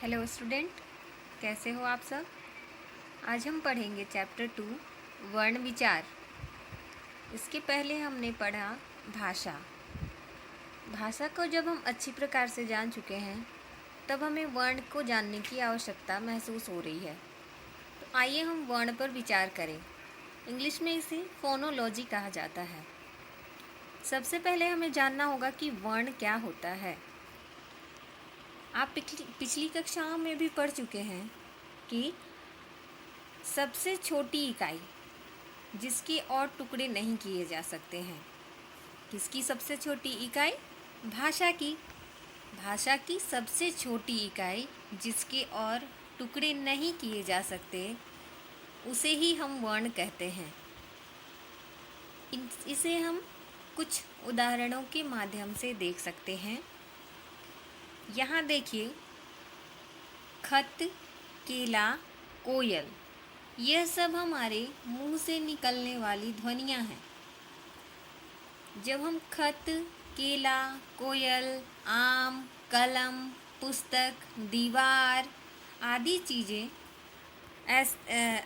Hello student, कैसे हो आप सब। आज हम पढ़ेंगे चैप्टर 2 वर्ण विचार। इसके पहले हमने पढ़ा भाषा। भाषा को जब हम अच्छी प्रकार से जान चुके हैं तब हमें वर्ण को जानने की आवश्यकता महसूस हो रही है। तो आइए हम वर्ण पर विचार करें। इंग्लिश में इसे फोनोलॉजी कहा जाता है। सबसे पहले हमें जानना होगा कि वर्ण क्या होता है। आप पिछली कक्षाओं में भी पढ़ चुके हैं कि सबसे छोटी इकाई जिसके और टुकड़े नहीं किए जा सकते हैं। किसकी सबसे छोटी इकाई? भाषा की। भाषा की सबसे छोटी इकाई जिसके और टुकड़े नहीं किए जा सकते उसे ही हम वर्ण कहते हैं। इसे हम कुछ उदाहरणों के माध्यम से देख सकते हैं। यहाँ देखिए, खत, केला, कोयल, यह सब हमारे मुंह से निकलने वाली ध्वनियाँ हैं। जब हम खत, केला, कोयल, आम, कलम, पुस्तक, दीवार आदि चीज़ें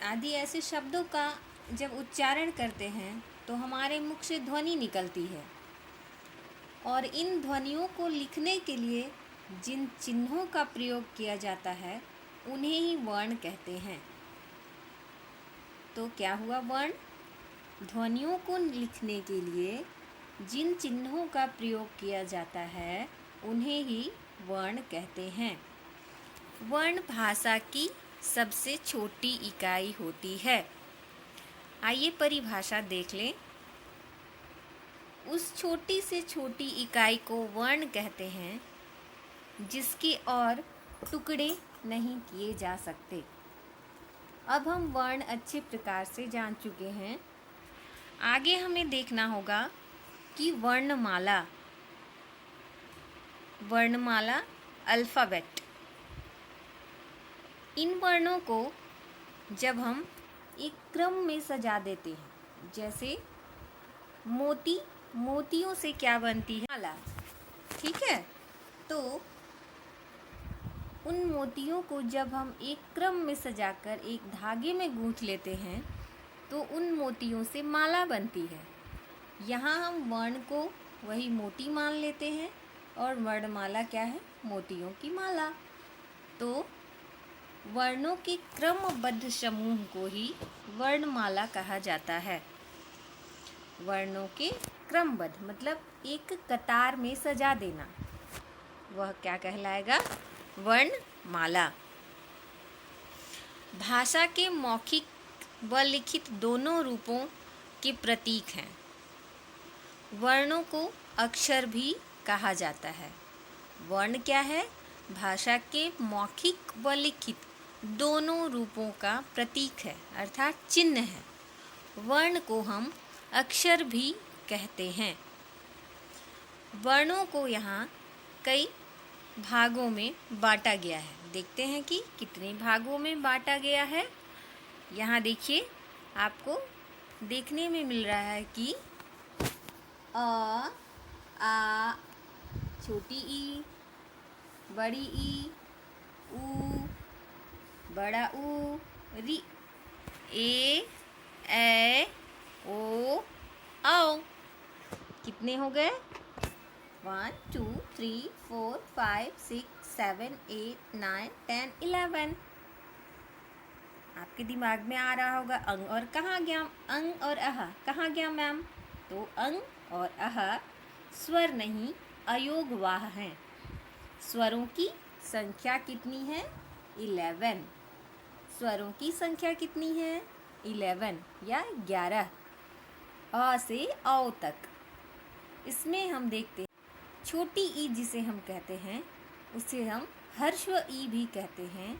आदि ऐसे शब्दों का जब उच्चारण करते हैं तो हमारे मुख से ध्वनि निकलती है। और इन ध्वनियों को लिखने के लिए जिन चिन्हों का प्रयोग किया जाता है उन्हें ही वर्ण कहते हैं। तो क्या हुआ? वर्ण। ध्वनियों को लिखने के लिए जिन चिन्हों का प्रयोग किया जाता है उन्हें ही वर्ण कहते हैं। वर्ण भाषा की सबसे छोटी इकाई होती है। आइए परिभाषा देख लें। उस छोटी से छोटी इकाई को वर्ण कहते हैं जिसके और टुकड़े नहीं किए जा सकते। अब हम वर्ण अच्छे प्रकार से जान चुके हैं। आगे हमें देखना होगा कि वर्णमाला अल्फ़ाबेट, इन वर्णों को जब हम एक क्रम में सजा देते हैं, जैसे मोतियों से क्या बनती है? माला। ठीक है, तो उन मोतियों को जब हम एक क्रम में सजाकर एक धागे में गूंथ लेते हैं तो उन मोतियों से माला बनती है। यहाँ हम वर्ण को वही मोती मान लेते हैं और वर्णमाला क्या है? मोतियों की माला। तो वर्णों के क्रमबद्ध समूह को ही वर्णमाला कहा जाता है। वर्णों के क्रमबद्ध मतलब एक कतार में सजा देना, वह क्या कहलाएगा? वर्णमाला। भाषा के मौखिक व लिखित दोनों रूपों के प्रतीक हैं। वर्णों को अक्षर भी कहा जाता है। वर्ण क्या है? भाषा के मौखिक व लिखित दोनों रूपों का प्रतीक है, अर्थात चिन्ह है। वर्ण को हम अक्षर भी कहते हैं। वर्णों को यहाँ कई भागों में बांटा गया है। देखते हैं कि कितने भागों में बांटा गया है। यहाँ देखिए, आपको देखने में मिल रहा है कि अ, आ, छोटी ई, बड़ी ई, ऊ, बड़ा ऊ, री, ए, ओ, औ। कितने हो गए? 1 2 3 4 5 6 7 8 9 10 11। आपके दिमाग में आ रहा होगा अंग और कहाँ गया? अंग और अह कहाँ गया मैम? तो अंग और अह स्वर नहीं, अयोगवाह हैं। स्वरों की संख्या कितनी है? 11। स्वरों की संख्या कितनी है? 11 या 11, अ से औ तक। इसमें हम देखते हैं छोटी ई जिसे हम कहते हैं उसे हम हर्षव ई भी कहते हैं।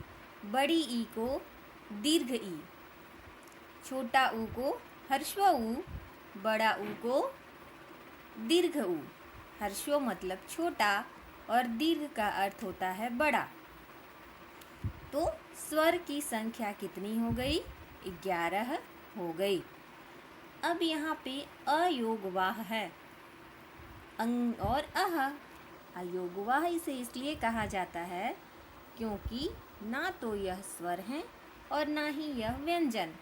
बड़ी ई को दीर्घ ई, छोटा ऊ को हर्षव ऊ, बड़ा ऊ को दीर्घ ऊ। हर्षव मतलब छोटा और दीर्घ का अर्थ होता है बड़ा। तो स्वर की संख्या कितनी हो गई? 11 हो गई। अब यहाँ पे अयोगवाह है, अंग और अह। अयोगवाह इसे इसलिए कहा जाता है क्योंकि ना तो यह स्वर हैं और ना ही यह व्यंजन,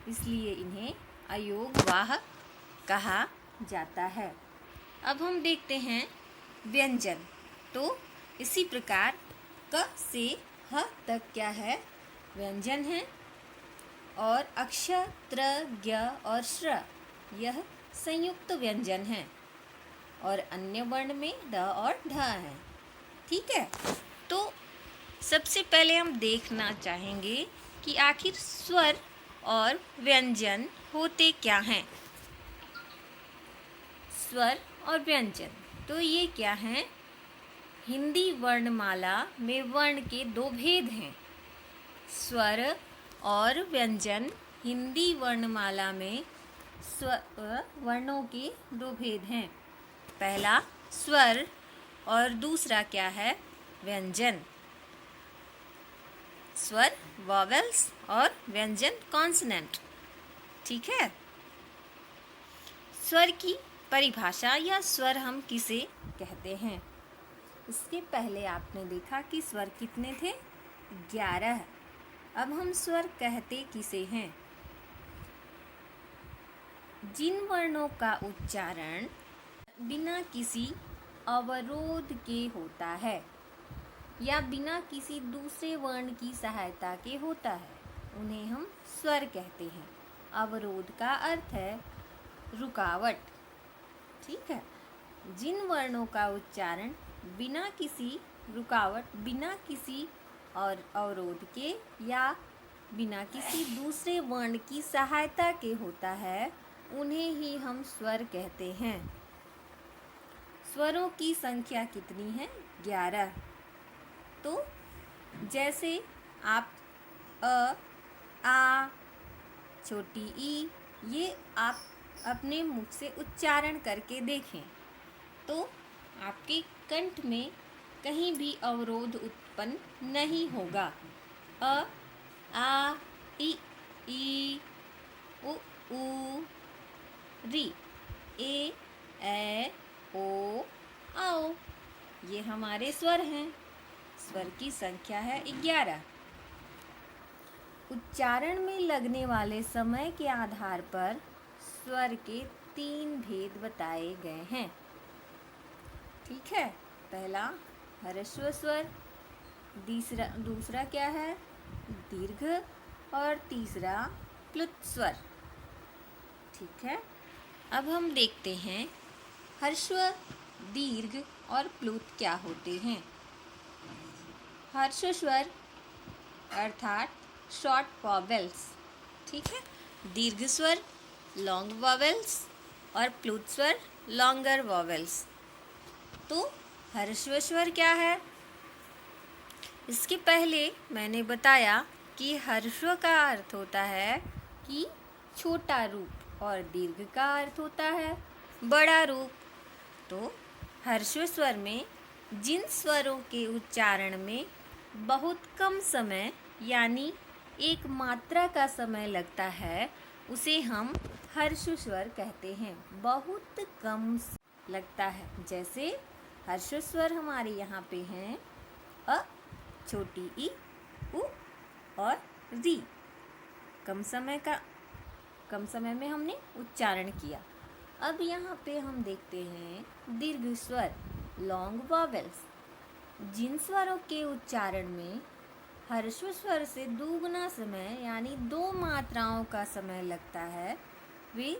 इसलिए इन्हें अयोगवाह कहा जाता है। अब हम देखते हैं व्यंजन। तो इसी प्रकार क से ह तक क्या है, व्यंजन है। और अक्ष, त्र, ज्ञ और श्र यह संयुक्त व्यंजन है। और अन्य वर्ण में द और ढ है। ठीक है, तो सबसे पहले हम देखना चाहेंगे कि आखिर स्वर और व्यंजन होते क्या हैं। स्वर और व्यंजन तो ये क्या हैं, हिंदी वर्णमाला में वर्ण के दो भेद हैं। स्वर और व्यंजन हिंदी वर्णमाला में वर्णों के दो भेद हैं। पहला स्वर और दूसरा क्या है, व्यंजन। स्वर वॉवेल्स और व्यंजन कॉन्सोनेंट। ठीक है, स्वर की परिभाषा या स्वर हम किसे कहते हैं। इसके पहले आपने देखा कि स्वर कितने थे, 11। अब हम स्वर कहते किसे हैं, जिन वर्णों का उच्चारण बिना किसी अवरोध के होता है या बिना किसी दूसरे वर्ण की सहायता के होता है, उन्हें हम स्वर कहते हैं। अवरोध का अर्थ है रुकावट। ठीक है, जिन वर्णों का उच्चारण बिना किसी रुकावट, बिना किसी और अवरोध के या बिना किसी दूसरे वर्ण की सहायता के होता है, उन्हें ही हम स्वर कहते हैं। स्वरों की संख्या कितनी है, 11। तो जैसे आप अ, आ, छोटी ई, ये आप अपने मुख से उच्चारण करके देखें तो आपके कंठ में कहीं भी अवरोध उत्पन्न नहीं होगा। अ, आ, ई, उ, री, ए, ओ, आओ, ये हमारे स्वर हैं। स्वर की संख्या है 11। उच्चारण में लगने वाले समय के आधार पर स्वर के 3 भेद बताए गए हैं। ठीक है, पहला ह्रस्व स्वर, दूसरा क्या है, दीर्घ, और तीसरा प्लुत स्वर। ठीक है, अब हम देखते हैं ह्रस्व, दीर्घ और प्लुत क्या होते हैं। ह्रस्व स्वर अर्थात शॉर्ट वॉवेल्स। ठीक है, दीर्घ स्वर लॉन्ग वॉवेल्स और प्लुत स्वर लॉन्गर वॉवेल्स। तो ह्रस्व स्वर क्या है, इसके पहले मैंने बताया कि ह्रस्व का अर्थ होता है कि छोटा रूप और दीर्घ का अर्थ होता है बड़ा रूप। तो ह्रस्व स्वर में जिन स्वरों के उच्चारण में बहुत कम समय यानी एक मात्रा का समय लगता है, उसे हम ह्रस्व स्वर कहते हैं। बहुत कम लगता है, जैसे ह्रस्व स्वर हमारे यहाँ पे हैं अ, छोटी ई, उ और री। कम समय में हमने उच्चारण किया। अब यहाँ पे हम देखते हैं दीर्घ स्वर लॉन्ग वॉवेल्स। जिन स्वरों के उच्चारण में ह्रस्व स्वर से दुगुना समय यानी 2 मात्राओं का समय लगता है, वे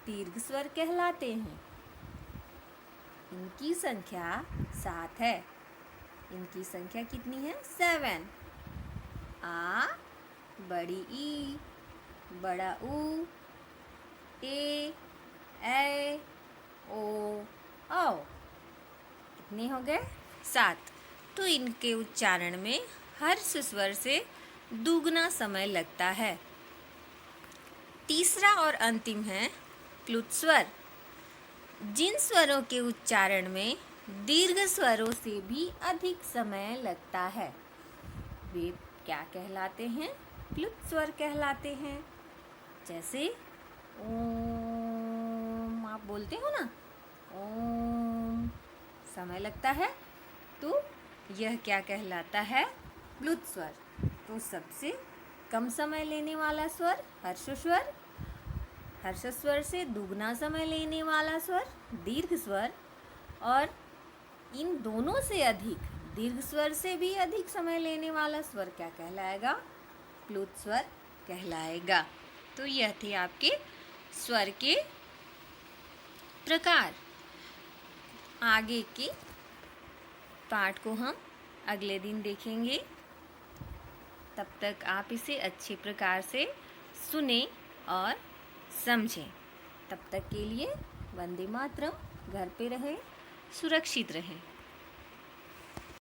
दीर्घ स्वर कहलाते हैं। इनकी संख्या 7 है। इनकी संख्या कितनी है, 7। आ, बड़ी ई, बड़ा ऊ, ए, ओ, आओ। कितने हो गए, 7। तो इनके उच्चारण में ह्रस्व स्वर से दुगना समय लगता है। तीसरा और अंतिम है प्लुत स्वर। जिन स्वरों के उच्चारण में दीर्घ स्वरों से भी अधिक समय लगता है, वे क्या कहलाते हैं, प्लुत स्वर कहलाते हैं। जैसे ओम, आप बोलते हो ना, ओम, समय लगता है, तो यह क्या कहलाता है, प्लुत स्वर, तो सबसे कम समय लेने वाला स्वर हर्ष स्वर, हर्ष स्वर से दुगना समय लेने वाला स्वर दीर्घ स्वर, और इन दोनों से अधिक दीर्घ स्वर से भी अधिक समय लेने वाला स्वर क्या कहलाएगा? प्लुत स्वर कहलाएगा। तो यह थे आपके स्वर के प्रकार। आगे के पाठ को हम अगले दिन देखेंगे। तब तक आप इसे अच्छे प्रकार से सुने और समझें। तब तक के लिए वंदे मातरम। घर पे रहें, सुरक्षित रहें।